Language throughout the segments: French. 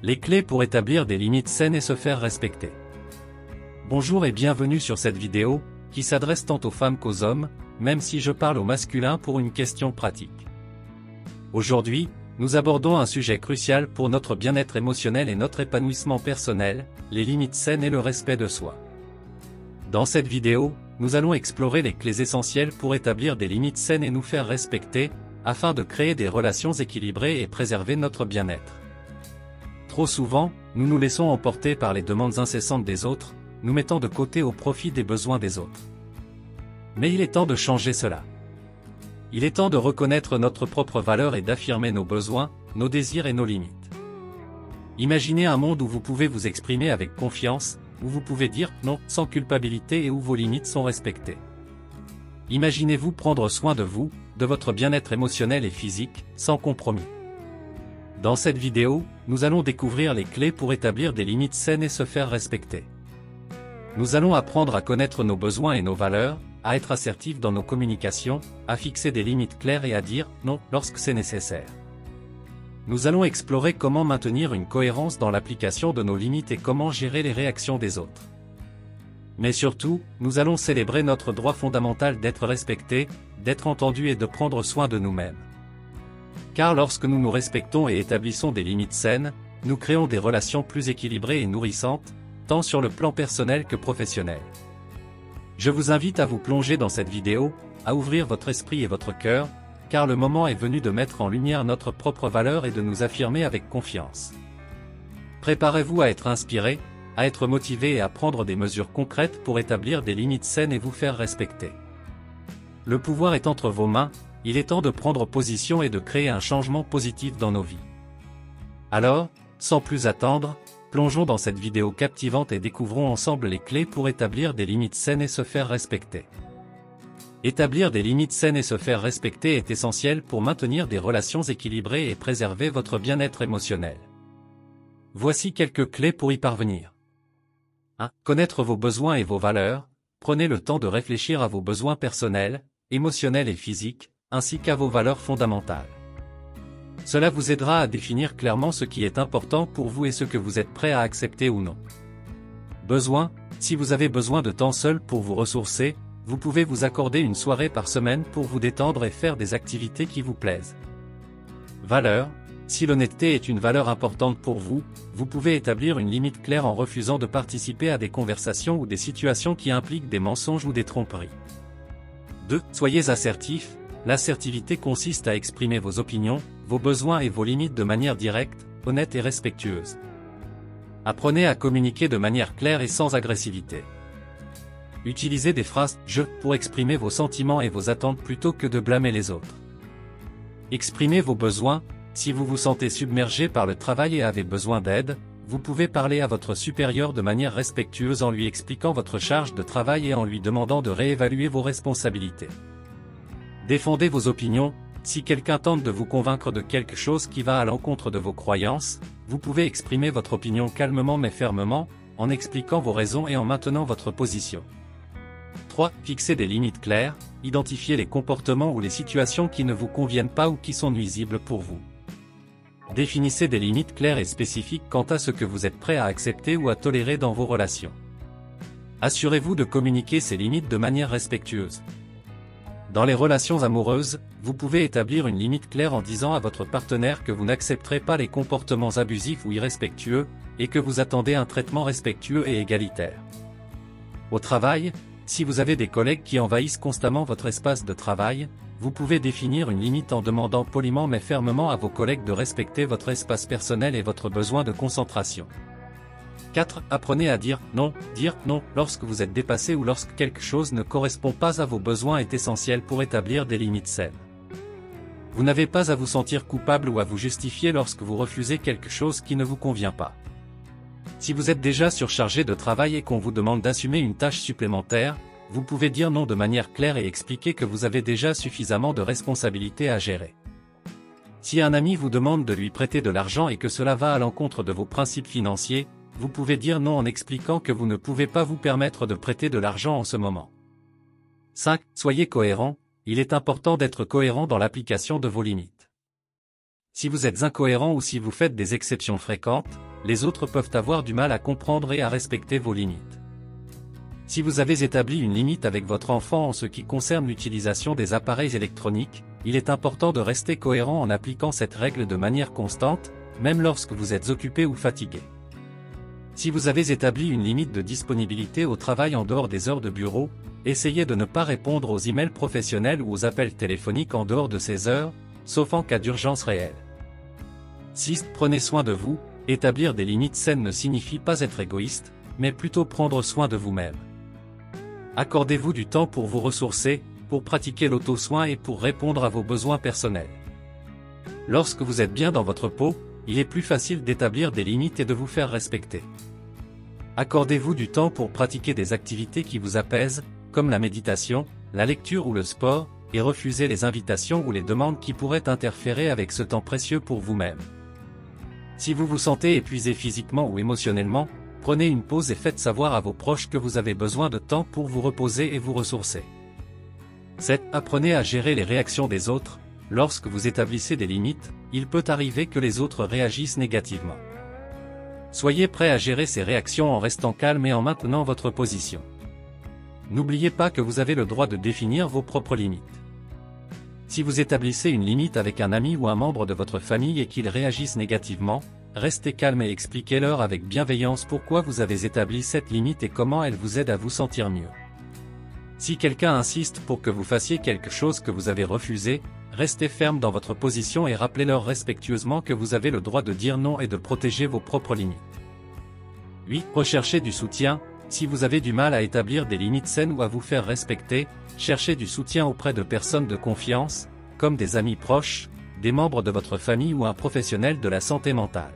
Les clés pour établir des limites saines et se faire respecter. Bonjour et bienvenue sur cette vidéo, qui s'adresse tant aux femmes qu'aux hommes, même si je parle au masculin pour une question pratique. Aujourd'hui, nous abordons un sujet crucial pour notre bien-être émotionnel et notre épanouissement personnel, les limites saines et le respect de soi. Dans cette vidéo, nous allons explorer les clés essentielles pour établir des limites saines et nous faire respecter, afin de créer des relations équilibrées et préserver notre bien-être. Trop souvent, nous nous laissons emporter par les demandes incessantes des autres, nous mettant de côté au profit des besoins des autres. Mais il est temps de changer cela. Il est temps de reconnaître notre propre valeur et d'affirmer nos besoins, nos désirs et nos limites. Imaginez un monde où vous pouvez vous exprimer avec confiance, où vous pouvez dire non sans culpabilité et où vos limites sont respectées. Imaginez-vous prendre soin de vous, de votre bien-être émotionnel et physique, sans compromis. Dans cette vidéo, nous allons découvrir les clés pour établir des limites saines et se faire respecter. Nous allons apprendre à connaître nos besoins et nos valeurs, à être assertifs dans nos communications, à fixer des limites claires et à dire non lorsque c'est nécessaire. Nous allons explorer comment maintenir une cohérence dans l'application de nos limites et comment gérer les réactions des autres. Mais surtout, nous allons célébrer notre droit fondamental d'être respectés, d'être entendus et de prendre soin de nous-mêmes. Car lorsque nous nous respectons et établissons des limites saines, nous créons des relations plus équilibrées et nourrissantes, tant sur le plan personnel que professionnel. Je vous invite à vous plonger dans cette vidéo, à ouvrir votre esprit et votre cœur, car le moment est venu de mettre en lumière notre propre valeur et de nous affirmer avec confiance. Préparez-vous à être inspiré, à être motivé et à prendre des mesures concrètes pour établir des limites saines et vous faire respecter. Le pouvoir est entre vos mains, il est temps de prendre position et de créer un changement positif dans nos vies. Alors, sans plus attendre, plongeons dans cette vidéo captivante et découvrons ensemble les clés pour établir des limites saines et se faire respecter. Établir des limites saines et se faire respecter est essentiel pour maintenir des relations équilibrées et préserver votre bien-être émotionnel. Voici quelques clés pour y parvenir. 1. Connaître vos besoins et vos valeurs. Prenez le temps de réfléchir à vos besoins personnels, émotionnels et physiques, ainsi qu'à vos valeurs fondamentales. Cela vous aidera à définir clairement ce qui est important pour vous et ce que vous êtes prêt à accepter ou non. Besoins. Si vous avez besoin de temps seul pour vous ressourcer, vous pouvez vous accorder une soirée par semaine pour vous détendre et faire des activités qui vous plaisent. Valeurs. Si l'honnêteté est une valeur importante pour vous, vous pouvez établir une limite claire en refusant de participer à des conversations ou des situations qui impliquent des mensonges ou des tromperies. 2. Soyez assertif. L'assertivité consiste à exprimer vos opinions, vos besoins et vos limites de manière directe, honnête et respectueuse. Apprenez à communiquer de manière claire et sans agressivité. Utilisez des phrases « je » pour exprimer vos sentiments et vos attentes plutôt que de blâmer les autres. Exprimez vos besoins. Si vous vous sentez submergé par le travail et avez besoin d'aide, vous pouvez parler à votre supérieur de manière respectueuse en lui expliquant votre charge de travail et en lui demandant de réévaluer vos responsabilités. Défendez vos opinions. Si quelqu'un tente de vous convaincre de quelque chose qui va à l'encontre de vos croyances, vous pouvez exprimer votre opinion calmement mais fermement, en expliquant vos raisons et en maintenant votre position. 3. Fixez des limites claires. Identifiez les comportements ou les situations qui ne vous conviennent pas ou qui sont nuisibles pour vous. Définissez des limites claires et spécifiques quant à ce que vous êtes prêt à accepter ou à tolérer dans vos relations. Assurez-vous de communiquer ces limites de manière respectueuse. Dans les relations amoureuses, vous pouvez établir une limite claire en disant à votre partenaire que vous n'accepterez pas les comportements abusifs ou irrespectueux, et que vous attendez un traitement respectueux et égalitaire. Au travail, si vous avez des collègues qui envahissent constamment votre espace de travail, vous pouvez définir une limite en demandant poliment mais fermement à vos collègues de respecter votre espace personnel et votre besoin de concentration. 4. Apprenez à dire non lorsque vous êtes dépassé ou lorsque quelque chose ne correspond pas à vos besoins est essentiel pour établir des limites saines. Vous n'avez pas à vous sentir coupable ou à vous justifier lorsque vous refusez quelque chose qui ne vous convient pas. Si vous êtes déjà surchargé de travail et qu'on vous demande d'assumer une tâche supplémentaire, vous pouvez dire non de manière claire et expliquer que vous avez déjà suffisamment de responsabilités à gérer. Si un ami vous demande de lui prêter de l'argent et que cela va à l'encontre de vos principes financiers, vous pouvez dire non en expliquant que vous ne pouvez pas vous permettre de prêter de l'argent en ce moment. 5. Soyez cohérent. Il est important d'être cohérent dans l'application de vos limites. Si vous êtes incohérent ou si vous faites des exceptions fréquentes, les autres peuvent avoir du mal à comprendre et à respecter vos limites. Si vous avez établi une limite avec votre enfant en ce qui concerne l'utilisation des appareils électroniques, il est important de rester cohérent en appliquant cette règle de manière constante, même lorsque vous êtes occupé ou fatigué. Si vous avez établi une limite de disponibilité au travail en dehors des heures de bureau, essayez de ne pas répondre aux emails professionnels ou aux appels téléphoniques en dehors de ces heures, sauf en cas d'urgence réelle. 6. Prenez soin de vous. Établir des limites saines ne signifie pas être égoïste, mais plutôt prendre soin de vous-même. Accordez-vous du temps pour vous ressourcer, pour pratiquer l'auto-soin et pour répondre à vos besoins personnels. Lorsque vous êtes bien dans votre peau, il est plus facile d'établir des limites et de vous faire respecter. Accordez-vous du temps pour pratiquer des activités qui vous apaisent, comme la méditation, la lecture ou le sport, et refusez les invitations ou les demandes qui pourraient interférer avec ce temps précieux pour vous-même. Si vous vous sentez épuisé physiquement ou émotionnellement, prenez une pause et faites savoir à vos proches que vous avez besoin de temps pour vous reposer et vous ressourcer. 7. Apprenez à gérer les réactions des autres. Lorsque vous établissez des limites, il peut arriver que les autres réagissent négativement. Soyez prêt à gérer ces réactions en restant calme et en maintenant votre position. N'oubliez pas que vous avez le droit de définir vos propres limites. Si vous établissez une limite avec un ami ou un membre de votre famille et qu'ils réagissent négativement, restez calme et expliquez-leur avec bienveillance pourquoi vous avez établi cette limite et comment elle vous aide à vous sentir mieux. Si quelqu'un insiste pour que vous fassiez quelque chose que vous avez refusé, restez ferme dans votre position et rappelez-leur respectueusement que vous avez le droit de dire non et de protéger vos propres limites. 8. Recherchez du soutien. Si vous avez du mal à établir des limites saines ou à vous faire respecter, cherchez du soutien auprès de personnes de confiance, comme des amis proches, des membres de votre famille ou un professionnel de la santé mentale.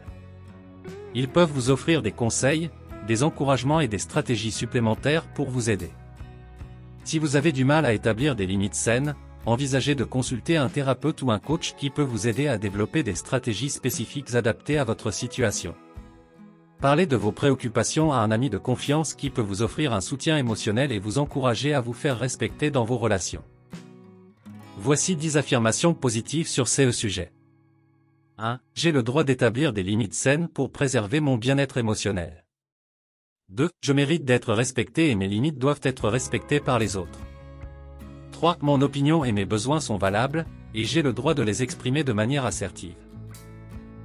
Ils peuvent vous offrir des conseils, des encouragements et des stratégies supplémentaires pour vous aider. Si vous avez du mal à établir des limites saines, envisagez de consulter un thérapeute ou un coach qui peut vous aider à développer des stratégies spécifiques adaptées à votre situation. Parlez de vos préoccupations à un ami de confiance qui peut vous offrir un soutien émotionnel et vous encourager à vous faire respecter dans vos relations. Voici 10 affirmations positives sur ce sujet. 1. J'ai le droit d'établir des limites saines pour préserver mon bien-être émotionnel. 2. Je mérite d'être respecté et mes limites doivent être respectées par les autres. 3. Mon opinion et mes besoins sont valables, et j'ai le droit de les exprimer de manière assertive.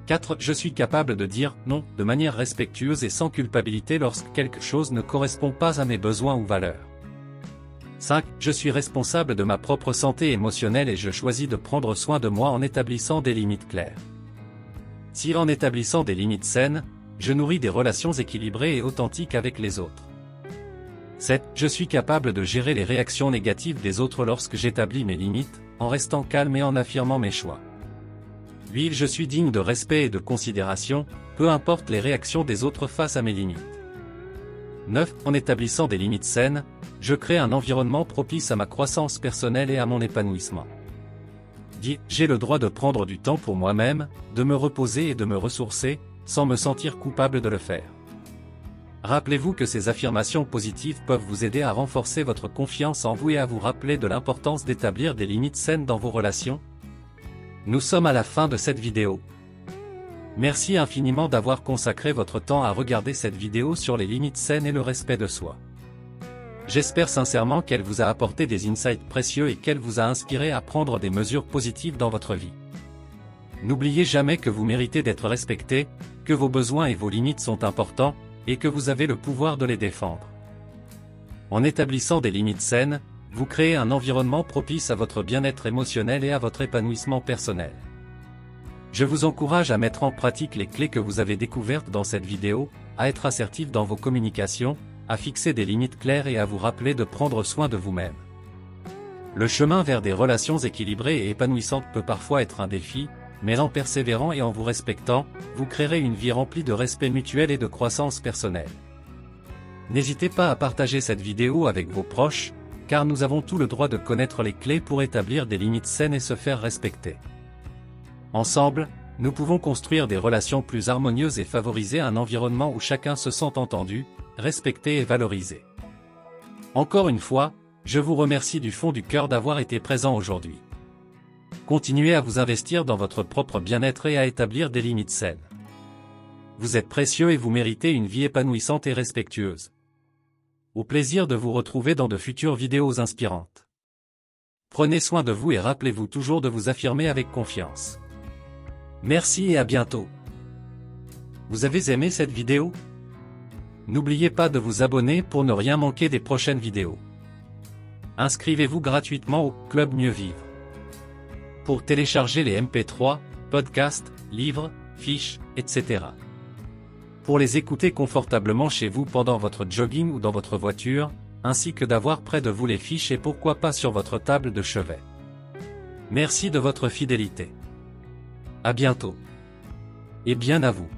4. Je suis capable de dire non de manière respectueuse et sans culpabilité lorsque quelque chose ne correspond pas à mes besoins ou valeurs. 5. Je suis responsable de ma propre santé émotionnelle et je choisis de prendre soin de moi en établissant des limites claires. 6. En établissant des limites saines, je nourris des relations équilibrées et authentiques avec les autres. 7. Je suis capable de gérer les réactions négatives des autres lorsque j'établis mes limites, en restant calme et en affirmant mes choix. 8. Je suis digne de respect et de considération, peu importe les réactions des autres face à mes limites. 9. En établissant des limites saines, je crée un environnement propice à ma croissance personnelle et à mon épanouissement. 10. J'ai le droit de prendre du temps pour moi-même, de me reposer et de me ressourcer, sans me sentir coupable de le faire. Rappelez-vous que ces affirmations positives peuvent vous aider à renforcer votre confiance en vous et à vous rappeler de l'importance d'établir des limites saines dans vos relations. Nous sommes à la fin de cette vidéo. Merci infiniment d'avoir consacré votre temps à regarder cette vidéo sur les limites saines et le respect de soi. J'espère sincèrement qu'elle vous a apporté des insights précieux et qu'elle vous a inspiré à prendre des mesures positives dans votre vie. N'oubliez jamais que vous méritez d'être respecté, que vos besoins et vos limites sont importants, et que vous avez le pouvoir de les défendre. En établissant des limites saines, vous créez un environnement propice à votre bien-être émotionnel et à votre épanouissement personnel. Je vous encourage à mettre en pratique les clés que vous avez découvertes dans cette vidéo, à être assertif dans vos communications, à fixer des limites claires et à vous rappeler de prendre soin de vous-même. Le chemin vers des relations équilibrées et épanouissantes peut parfois être un défi, mais en persévérant et en vous respectant, vous créerez une vie remplie de respect mutuel et de croissance personnelle. N'hésitez pas à partager cette vidéo avec vos proches, car nous avons tout le droit de connaître les clés pour établir des limites saines et se faire respecter. Ensemble, nous pouvons construire des relations plus harmonieuses et favoriser un environnement où chacun se sent entendu, respecté et valorisé. Encore une fois, je vous remercie du fond du cœur d'avoir été présent aujourd'hui. Continuez à vous investir dans votre propre bien-être et à établir des limites saines. Vous êtes précieux et vous méritez une vie épanouissante et respectueuse. Au plaisir de vous retrouver dans de futures vidéos inspirantes. Prenez soin de vous et rappelez-vous toujours de vous affirmer avec confiance. Merci et à bientôt. Vous avez aimé cette vidéo? N'oubliez pas de vous abonner pour ne rien manquer des prochaines vidéos. Inscrivez-vous gratuitement au Club Mieux Vivre. Pour télécharger les MP3, podcasts, livres, fiches, etc. Pour les écouter confortablement chez vous pendant votre jogging ou dans votre voiture, ainsi que d'avoir près de vous les fiches et pourquoi pas sur votre table de chevet. Merci de votre fidélité. À bientôt. Et bien à vous.